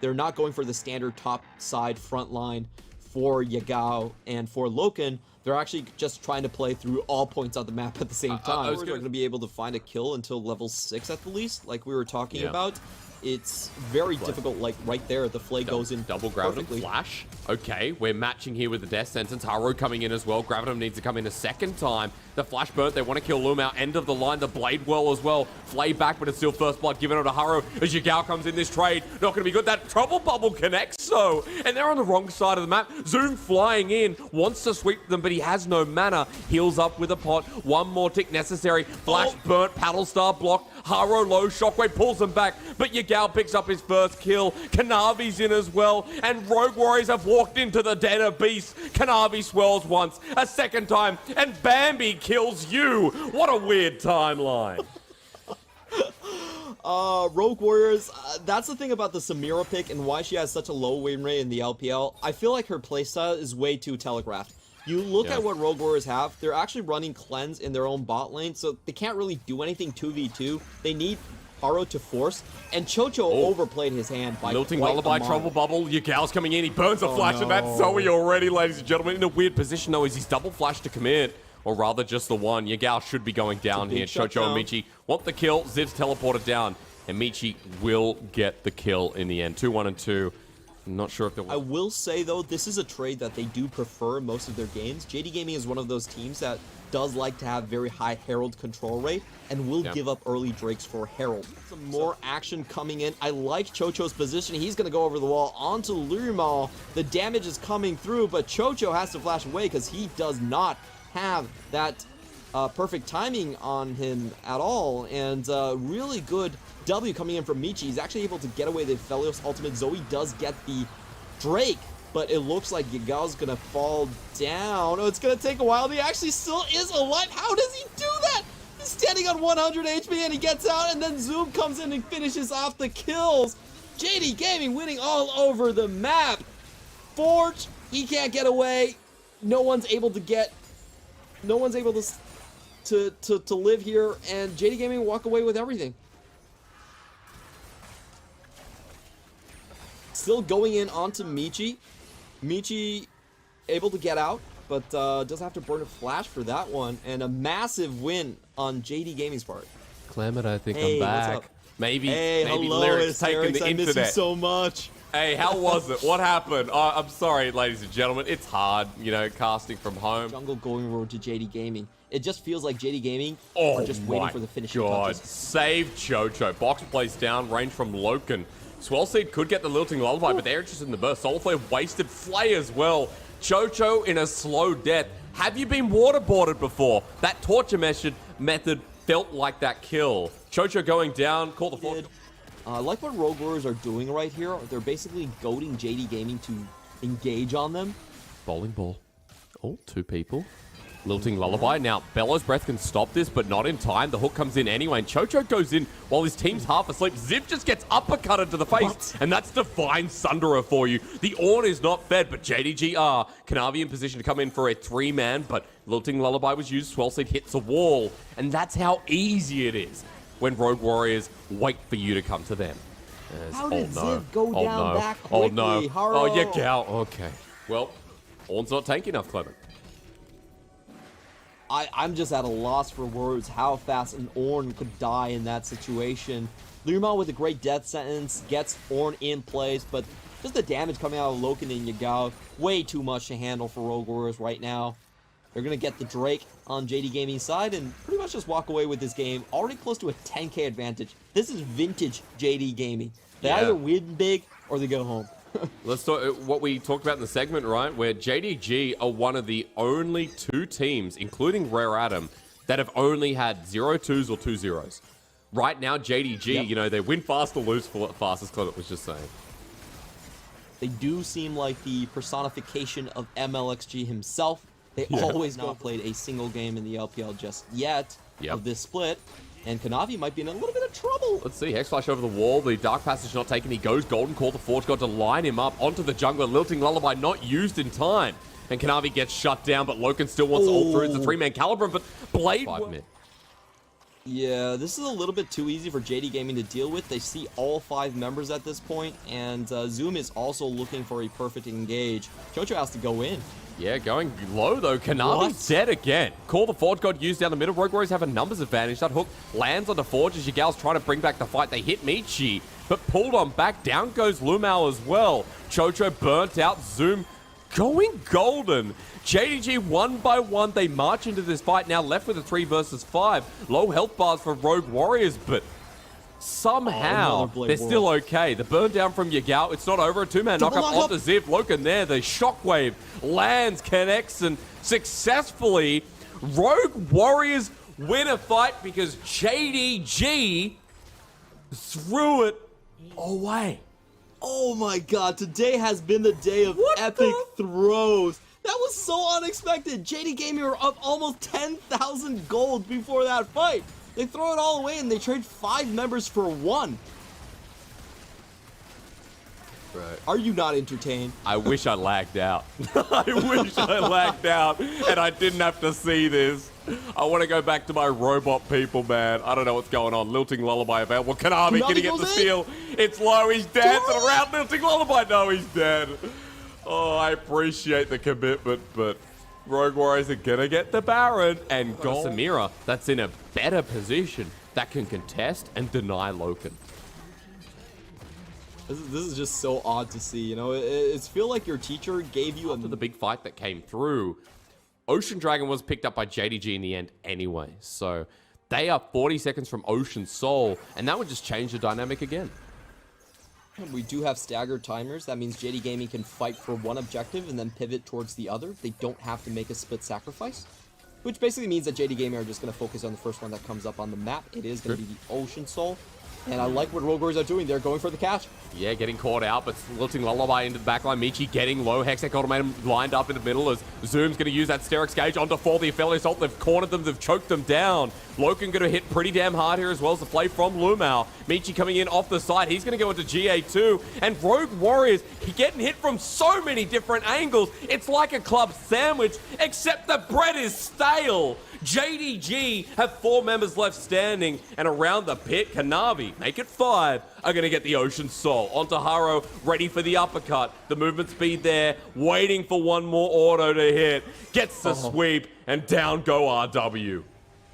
they're not going for the standard top side front line for Yagao and for Loken. They're actually just trying to play through all points on the map at the same time. They're going to be able to find a kill until level 6 at the least, like we were talking about. It's very difficult, like right there, the Flay goes in double Gravitum flash. Okay, we're matching here with the death sentence. Haro coming in as well. Gravitum needs to come in a second time. The flash burnt, they want to kill Lumao. End of the line, the blade well as well. Flay back, but it's still first blood given to Haro as Yagao comes in this trade. Not going to be good. That trouble bubble connects, so. And they're on the wrong side of the map. Zoom flying in, wants to sweep them, but he has no mana. Heals up with a pot. One more tick necessary. Flash burnt, paddle star blocked. Haro low, Shockwave pulls them back, but Yagao picks up his first kill. Kanavi's in as well, and Rogue Warriors have walked into the den of beasts. Kanavi swirls once, a second time, and Bambi kills you. What a weird timeline. Rogue Warriors, that's the thing about the Samira pick and why she has such a low win rate in the LPL. I feel like her playstyle is way too telegraphed. You look at what Rogue Warriors have, they're actually running Cleanse in their own bot lane, so they can't really do anything 2v2. They need Haro to force, and Chocho overplayed his hand by Lilting Lullaby, Trouble Bubble, Yagao's coming in, he burns a flash, and that's Zoe already, ladies and gentlemen. In a weird position though, is he's double flash to commit, or rather just the one. Yagao should be going down here. Chocho and Michi want the kill, Ziv's teleported down, and Michi will get the kill in the end. 2-1 and 2. I'm not sure if they'll... I will say, though, this is a trade that they do prefer in most of their games. JD Gaming is one of those teams that does like to have very high Herald control rate and will give up early Drakes for Herald. Some more action coming in. I like Chocho's position. He's going to go over the wall onto Lurimal. The damage is coming through, but Chocho has to flash away because he does not have that perfect timing on him at all. And really good W coming in from Michi. He's actually able to get away the Felios ultimate. Zoe does get the Drake, but it looks like Yagao's gonna fall down. Oh, it's gonna take a while. He actually still is alive. How does he do that? He's standing on 100 HP and he gets out, and then Zoom comes in and finishes off the kills. JD Gaming winning all over the map. Forge, he can't get away. No one's able to live here, and JD Gaming walk away with everything. Still going in onto Michi. Michi able to get out, but does have to burn a flash for that one. And a massive win on JD Gaming's part. Clement, I think I'm back. Maybe hello, Lyric's taking the I internet. miss you so much. Hey, how was it? What happened? I'm sorry, ladies and gentlemen. It's hard, you know, casting from home. Jungle going road to JD Gaming. It just feels like JD Gaming are just waiting for the finishing touches. Save Chocho. Box plays down, range from Loken. Swellseed could get the Lilting Lullaby, but they're interested in the burst. Soulflare wasted Flay as well. Chocho in a slow death. Have you been waterboarded before? That torture method felt like that kill. Chocho going down, call the force. I like what Rogue Warriors are doing right here. They're basically goading JD Gaming to engage on them. Bowling ball. Oh, 2 people. Lilting Lullaby. Now, Bellows Breath can stop this, but not in time. The hook comes in anyway, and Chocho goes in while his team's half asleep. Zip just gets uppercutted to the face, and that's Divine Sunderer for you. The Ornn is not fed, but JDGR, Kanavi in position to come in for a 3-man, but Lilting Lullaby was used. Swellseed hits a wall, and that's how easy it is when Rogue Warriors wait for you to come to them. How did Ziv go down that quickly? Oh no. Haro. Oh, yeah, Gal. Okay. Well, Ornn's not tanky enough, Clement. I'm just at a loss for words how fast an Ornn could die in that situation. Lurimal with a great death sentence gets Ornn in place, but just the damage coming out of Loken and Yagao, way too much to handle for Rogue Warriors right now. They're going to get the Drake on JD Gaming's side and pretty much just walk away with this game. Already close to a 10k advantage. This is vintage JD Gaming. They either win big or they go home. Let's talk what we talked about in the segment, right? Where JDG are one of the only 2 teams, including Rare Adam, that have only had 0-2s or 2-0s. Right now, JDG, you know, they win fast or lose fast, as Clement was just saying. They do seem like the personification of MLXG himself. They always not played a single game in the LPL just yet of this split. And Kanavi might be in a little bit of trouble. Let's see. Hex Flash over the wall. The Dark Passage not taken. He goes Golden Call. The Forge God to line him up onto the jungler. Lilting Lullaby not used in time. And Kanavi gets shut down, but Loken still wants to ult through. It's a 3-man Calibrum, but Blade... 5 mid. Yeah, this is a little bit too easy for JD Gaming to deal with. They see all 5 members at this point, and Zoom is also looking for a perfect engage. Chocho has to go in. Yeah, going low though. Kanavi's dead again. Call the Forge God used down the middle. Rogue Warriors have a numbers advantage. That hook lands on the Forge as Ygal's trying to bring back the fight. They hit Michi, but pulled on back. Down goes Lumao as well. Chocho burnt out. Zoom going golden. JDG 1 by 1. They march into this fight now left with a 3 versus 5. Low health bars for Rogue Warriors, but somehow they're still okay. The burn down from Yagao. It's not over. A 2-man knock up onto Ziv. Loken there. The shockwave lands, connects, and successfully Rogue Warriors win a fight because JDG threw it away. Oh my god, today has been the day of epic throws. That was so unexpected. JD Gaming were up almost 10,000 gold before that fight. They throw it all away and they trade 5 members for 1. Right. Are you not entertained? I wish I lagged out. I wish I lagged out and I didn't have to see this. I want to go back to my robot people, man. I don't know what's going on. Lilting Lullaby available. Kanavi, can he get the steal? It's low. He's dancing around Lilting Lullaby. No, he's dead. Oh, I appreciate the commitment, but Rogue Warriors are going to get the Baron and got Samira that's in a better position that can contest and deny Loken. This is just so odd to see, you know. It's feel like your teacher gave you After the big fight that came through, Ocean Dragon was picked up by JDG in the end anyway, so they are 40 seconds from Ocean Soul, and that would just change the dynamic again. We do have staggered timers. That means JD Gaming can fight for one objective and then pivot towards the other. They don't have to make a split sacrifice, which basically means that JD Gaming are just going to focus on the first one that comes up on the map. It is going to be the Ocean Soul. And I like what Rogue Warriors are doing. They're going for the catch. Yeah, getting caught out, but Lilting Lullaby into the backline. Michi getting low. Hextech Ultimatum lined up in the middle as Zoom's going to use that Sterix Gauge onto 4. The Ephelia Assault, they've cornered them, they've choked them down. Loken going to hit pretty damn hard here as well as the play from Lumao. Michi coming in off the side. He's going to go into GA2. And Rogue Warriors getting hit from so many different angles. It's like a club sandwich, except the bread is stale. JDG have 4 members left standing, and around the pit, Kanavi, make it 5, are going to get the Ocean Soul. Onto Haro, ready for the uppercut. The movement speed there, waiting for one more auto to hit. Gets the sweep, and down go RW.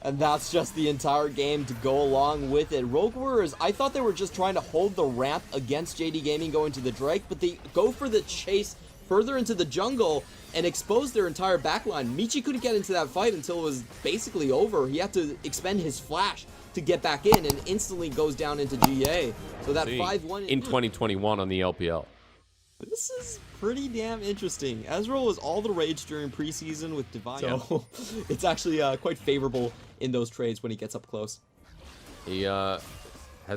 And that's just the entire game to go along with it. Rogue Warriors, I thought they were just trying to hold the ramp against JD Gaming going to the Drake, but they go for the chase further into the jungle and expose their entire backline. Michi couldn't get into that fight until it was basically over. He had to expend his flash to get back in and instantly goes down into GA. So that 5-1 in 2021 on the LPL. This is pretty damn interesting. Ezreal was all the rage during preseason with Divine, so it's actually quite favorable in those trades when he gets up close. He has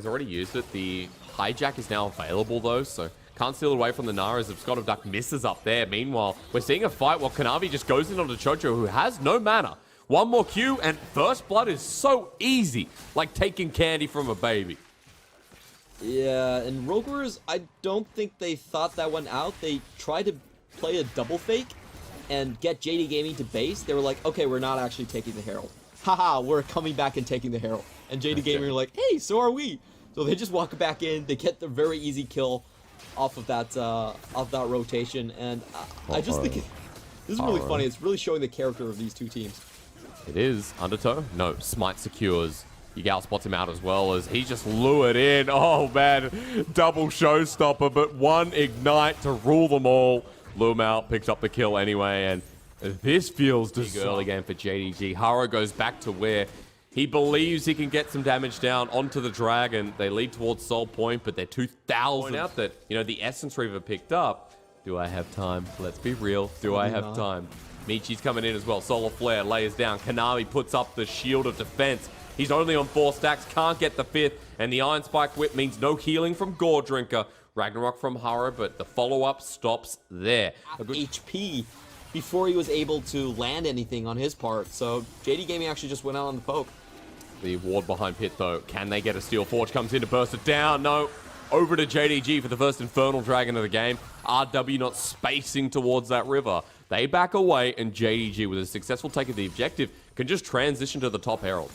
already used it. The hijack is now available though, so can't steal it away from the Naras if Scott of Duck misses up there. Meanwhile, we're seeing a fight while Kanavi just goes in onto Chocho, who has no mana. One more Q, and first blood is so easy, like taking candy from a baby. Yeah, and Rogue Warriors, I don't think they thought that one out. They tried to play a double fake and get JD Gaming to base. They were like, okay, we're not actually taking the Herald. Haha, we're coming back and taking the Herald. And JD Gaming are like, hey, so are we. So they just walk back in. They get the very easy kill off of that rotation, and I just think this is really funny. It's really showing the character of these two teams. It is. Undertow? No. Smite secures. Ygal spots him out as well as he just lured in. Oh man, double showstopper, but one ignite to rule them all. Lumao picks up the kill anyway, and this feels big early game for JDG. Haro goes back to where he believes he can get some damage down onto the Dragon. They lead towards Soul Point, but they're 2,000 out that, you know, the Essence Reaver picked up. Do I have time? Let's be real. Do I have time? Michi's coming in as well. Solar Flare layers down. Kanavi puts up the shield of defense. He's only on 4 stacks, can't get the 5th, and the Iron Spike Whip means no healing from Gore Drinker. Ragnarok from Haro, but the follow-up stops there. A good HP before he was able to land anything on his part, so JD Gaming actually just went out on the poke. The ward behind pit, though. Can they get a steal? Forge comes in to burst it down. No. Over to JDG for the first Infernal Dragon of the game. RW not spacing towards that river. They back away, and JDG, with a successful take of the objective, can just transition to the top Herald.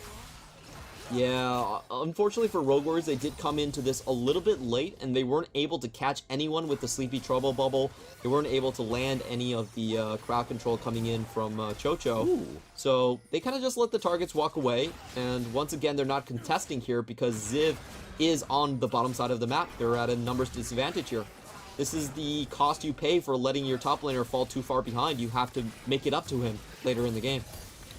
Yeah, unfortunately for Rogue Warriors, they did come into this a little bit late, and they weren't able to catch anyone with the Sleepy Trouble bubble. They weren't able to land any of the crowd control coming in from Chocho. Ooh. So they kind of just let the targets walk away, and once again, they're not contesting here because Ziv is on the bottom side of the map. They're at a numbers disadvantage here. This is the cost you pay for letting your top laner fall too far behind. You have to make it up to him later in the game.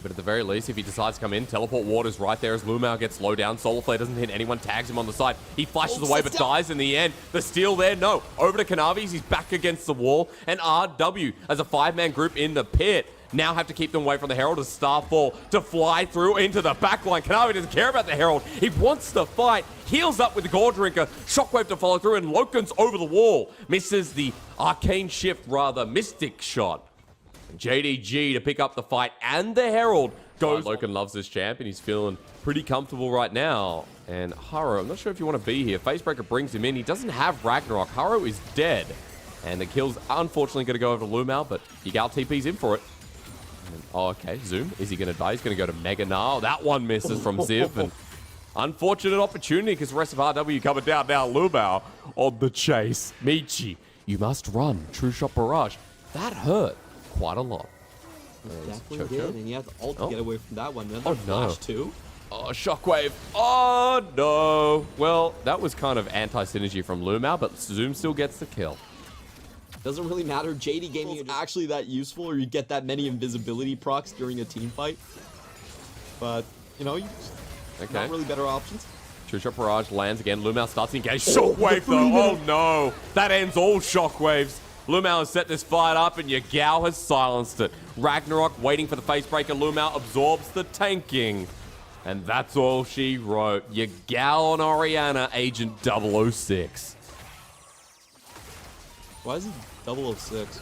But at the very least, if he decides to come in, teleport ward is right there as Lumao gets low down. Solarflare doesn't hit anyone, tags him on the side. He flashes away but dies in the end. The steal there, no. Over to Kanavis, he's back against the wall. And RW, as a 5-man group in the pit, now have to keep them away from the Herald as Starfall to fly through into the backline. Kanavi doesn't care about the Herald. He wants to fight. Heals up with the Gore Drinker. Shockwave to follow through, and Loken's over the wall. Misses the Arcane Shift, rather, Mystic Shot. JDG to pick up the fight, and the Herald goes. Loken loves this champ, and he's feeling pretty comfortable right now. And Haro, I'm not sure if you want to be here. Facebreaker brings him in. He doesn't have Ragnarok. Haro is dead. And the kill's unfortunately going to go over to Lumao, but Ygal TP's in for it. And, oh, okay. Zoom. Is he going to die? He's going to go to Mega Nar. That one misses from Ziv. And unfortunate opportunity because the rest of RW coming down now. Lumao on the chase. Michi, you must run. True Shot Barrage. That hurt quite a lot. Definitely did, and you have to ult to get away from that one. Another flash too. Oh, Shockwave. Oh, no. Well, that was kind of anti-synergy from Lumao, but Zoom still gets the kill. Doesn't really matter. JD Gaming is actually that useful, or you get that many invisibility procs during a team fight. But, you know, not really better options. True Shot Barrage lands again. Lumao starts to engage. Shockwave, though. Oh, no. That ends all Shockwaves. Lumao has set this fight up, and Yagao has silenced it. Ragnarok waiting for the facebreaker. Lumao absorbs the tanking. And that's all she wrote. Yagao on Oriana, Agent 006. Why is he 006?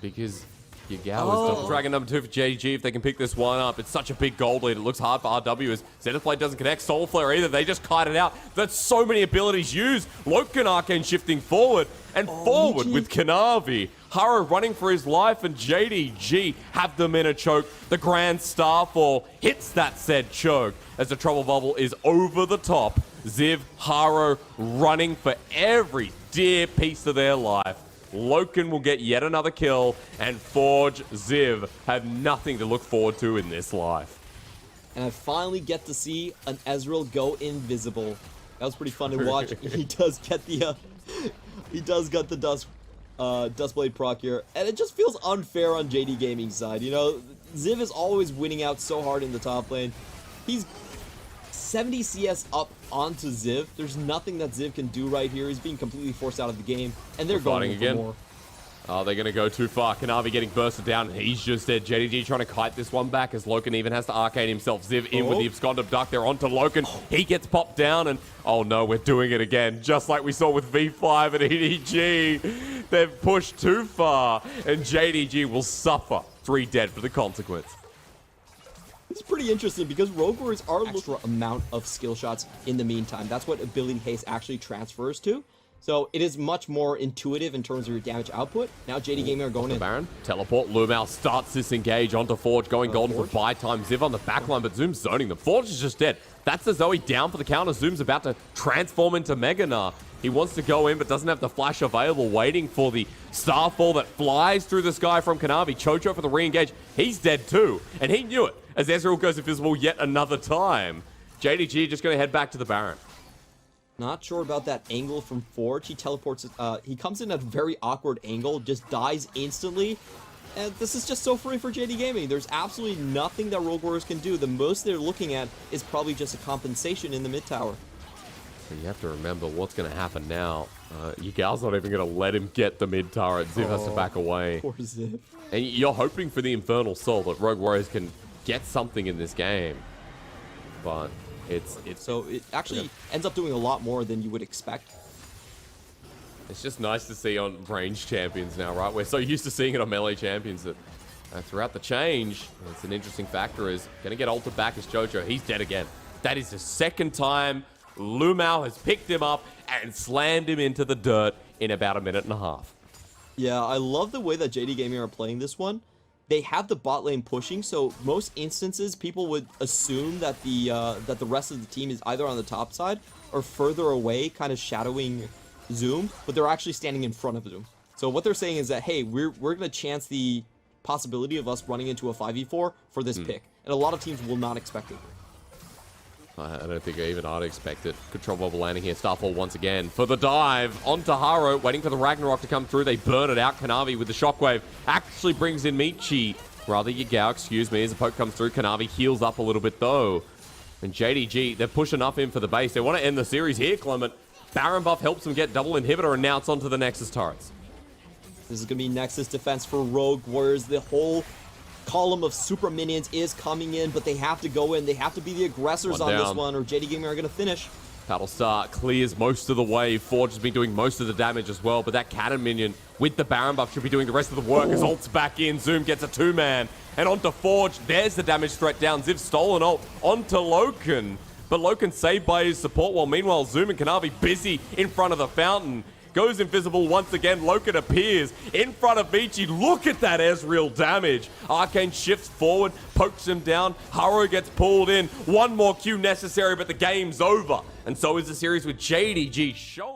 Because Yagao is Dragon number 2 for JG. If they can pick this one up, it's such a big gold lead. It looks hard for RW as Zenithblade doesn't connect. Soulflare either. They just kite it out. That's so many abilities used. Loken Arcane shifting forward and forward with Kanavi. Haro running for his life, and JDG have them in a choke. The Grand Starfall hits that said choke as the Trouble Bubble is over the top. Ziv, Haro running for every dear piece of their life. Loken will get yet another kill, and Forge, Ziv have nothing to look forward to in this life. And I finally get to see an Ezreal go invisible. That was pretty fun to watch. He does get the Dustblade proc here, and it just feels unfair on JD Gaming's side. You know, Ziv is always winning out so hard in the top lane. He's 70 CS up onto Ziv. There's nothing that Ziv can do right here. He's being completely forced out of the game, and they're going again. For more. Oh, they're going to go too far. Kanavi getting bursted down. He's just dead. JDG trying to kite this one back as Loken even has to arcane himself. Ziv in with the Abscond Abduct. They're onto Loken. He gets popped down, and oh no, we're doing it again. Just like we saw with V5 and EDG. They've pushed too far, and JDG will suffer 3 dead for the consequence. It's pretty interesting because Rogue Warriors are an extra amount of skill shots in the meantime. That's what ability haste actually transfers to. So it is much more intuitive in terms of your damage output. Now JD Gaming are going in. Baron, teleport, Lumao starts this engage onto Forge, going golden for buy time. Ziv on the backline, but Zoom's zoning them. Forge is just dead. That's the Zoe down for the counter. Zoom's about to transform into Mega Nar. He wants to go in, but doesn't have the flash available, waiting for the Starfall that flies through the sky from Kanavi. Chocho for the re-engage. He's dead too, and he knew it, as Ezreal goes invisible yet another time. JDG just going to head back to the Baron. Not sure about that angle from Forge. He teleports, he comes in at a very awkward angle, just dies instantly. And this is just so free for JD Gaming. There's absolutely nothing that Rogue Warriors can do. The most they're looking at is probably just a compensation in the mid tower. You have to remember what's going to happen now. Yigal's not even going to let him get the mid turret. Ziv has to back away. Poor Ziv. And you're hoping for the Infernal Soul that Rogue Warriors can get something in this game. But so it actually ends up doing a lot more than you would expect. It's just nice to see on range champions now, right? We're so used to seeing it on melee champions that throughout the change, it's an interesting factor is going to get ulted back as Jojo. He's dead again. That is the second time Lumao has picked him up and slammed him into the dirt in about a minute and a half. Yeah, I love the way that JD Gaming are playing this one. they have the bot lane pushing, so most instances people would assume that the rest of the team is either on the top side or further away, kind of shadowing Zoom, but they're actually standing in front of Zoom. So what they're saying is that, hey, we're gonna chance the possibility of us running into a 5v4 for this pick, and a lot of teams will not expect it. I don't think even I'd expect it. Control bubble landing here. Starfall once again for the dive onto Haro, waiting for the Ragnarok to come through. They burn it out. Kanavi with the shockwave actually brings in Michi. Rather Yagao, excuse me, as the poke comes through. Kanavi heals up a little bit though. And JDG, they're pushing enough in for the base. They want to end the series here, Clement. Baron buff helps them get double inhibitor, and now it's onto the Nexus turrets. This is going to be Nexus defense for Rogue Warriors. The whole column of super minions is coming in, but they have to go in. They have to be the aggressors on this one, or JD Gaming are going to finish. Battlestar clears most of the way. Forge has been doing most of the damage as well, but that cannon minion with the Baron buff should be doing the rest of the work as ult's back in. Zoom gets a 2-man, and onto Forge. There's the damage threat down. Ziv stolen ult onto Loken, but Loken saved by his support, while meanwhile Zoom and Kanavi busy in front of the fountain. Goes invisible once again. Loken appears in front of Vici. Look at that Ezreal damage. Arcane shifts forward, pokes him down. Haro gets pulled in. One more Q necessary, but the game's over. And so is the series with JDG showing.